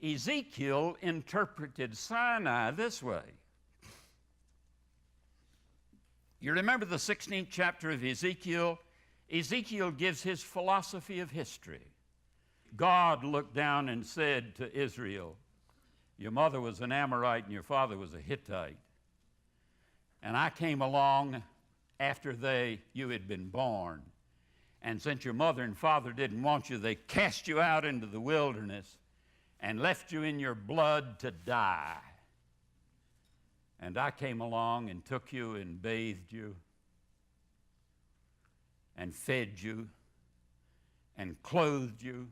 Ezekiel interpreted Sinai this way. You remember the 16th chapter of Ezekiel? Ezekiel gives his philosophy of history. God looked down and said to Israel, your mother was an Amorite and your father was a Hittite. And I came along after you had been born. And since your mother and father didn't want you, they cast you out into the wilderness and left you in your blood to die. And I came along and took you and bathed you and fed you and clothed you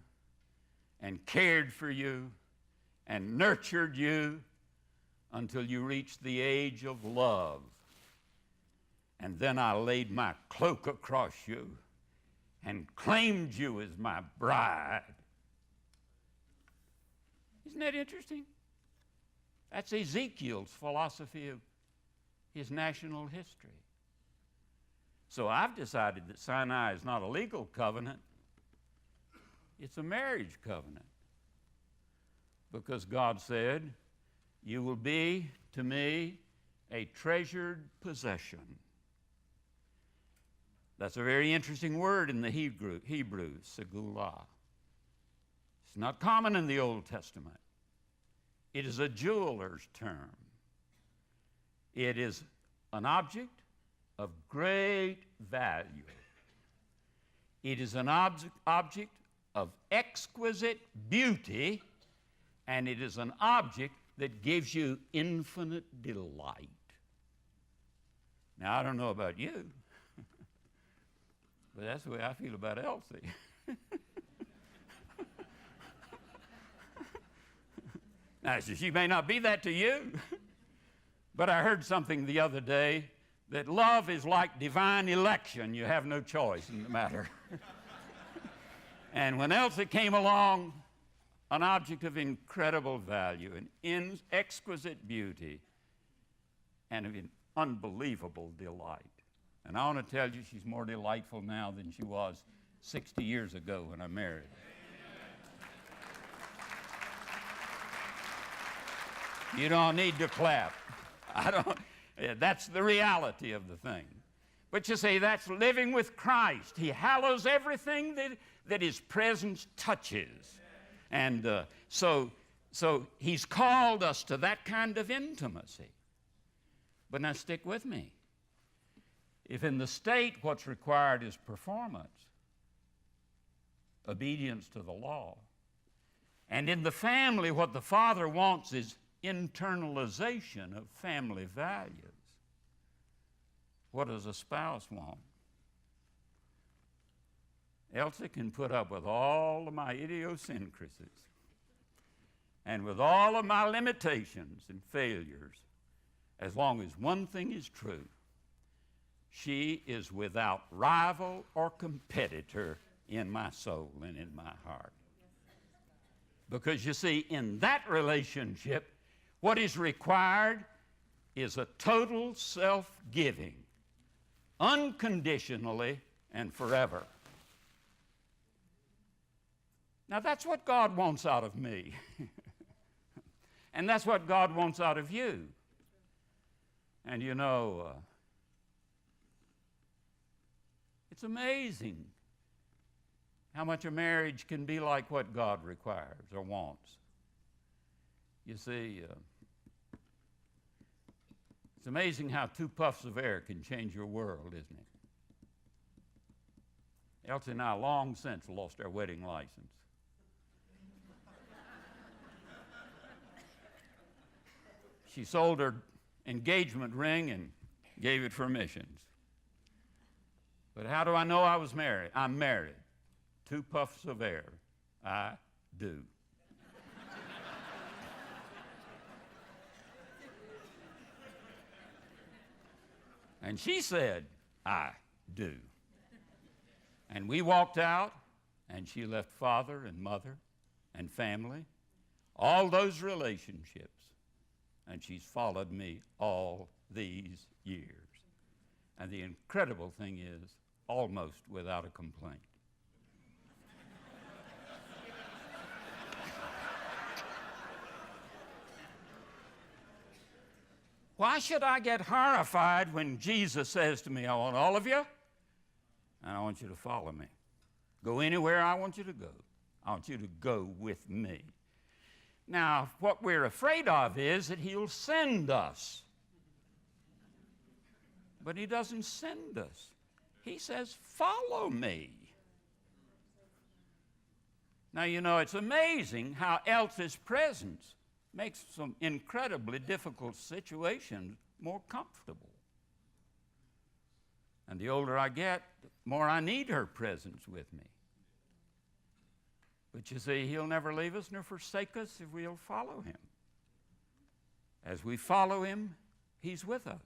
and cared for you and nurtured you until you reached the age of love. And then I laid my cloak across you and claimed you as my bride. Isn't that interesting? That's Ezekiel's philosophy of his national history. So I've decided that Sinai is not a legal covenant, it's a marriage covenant. Because God said, you will be to me a treasured possession. That's a very interesting word in the Hebrew, segulah. It's not common in the Old Testament. It is a jeweler's term. It is an object of great value. It is an object of exquisite beauty, and it is an object that gives you infinite delight. Now, I don't know about you, but that's the way I feel about Elsie. Now, she may not be that to you, but I heard something the other day that love is like divine election. You have no choice in the matter. And when Elsie came along, an object of incredible value and exquisite beauty and of unbelievable delight. And I want to tell you, she's more delightful now than she was 60 years ago when I married her. You don't need to clap. That's the reality of the thing. But you see, that's living with Christ. He hallows everything that his presence touches. And so he's called us to that kind of intimacy. But now stick with me. If in the state what's required is performance, obedience to the law, and in the family what the father wants is internalization of family values, what does a spouse want? Elsie can put up with all of my idiosyncrasies and with all of my limitations and failures, as long as one thing is true. She is without rival or competitor in my soul and in my heart. Because you see, in that relationship, what is required is a total self-giving, unconditionally and forever. Now that's what God wants out of me. And that's what God wants out of you. And you know, it's amazing how much a marriage can be like what God requires or wants. You see, it's amazing how 2 puffs of air can change your world, isn't it? Elsie and I long since lost our wedding license. She sold her engagement ring and gave it for missions. But how do I know I was married? I'm married. 2 puffs of air. I do. And she said, I do. And we walked out, and she left father and mother and family, all those relationships, and she's followed me all these years. And the incredible thing is, almost without a complaint. Why should I get horrified when Jesus says to me, I want all of you, and I want you to follow me. Go anywhere I want you to go. I want you to go with me. Now, what we're afraid of is that he'll send us. But he doesn't send us. He says, follow me. Now, you know, it's amazing how Elsa's presence makes some incredibly difficult situations more comfortable. And the older I get, the more I need her presence with me. But you see, he'll never leave us nor forsake us if we'll follow him. As we follow him, he's with us.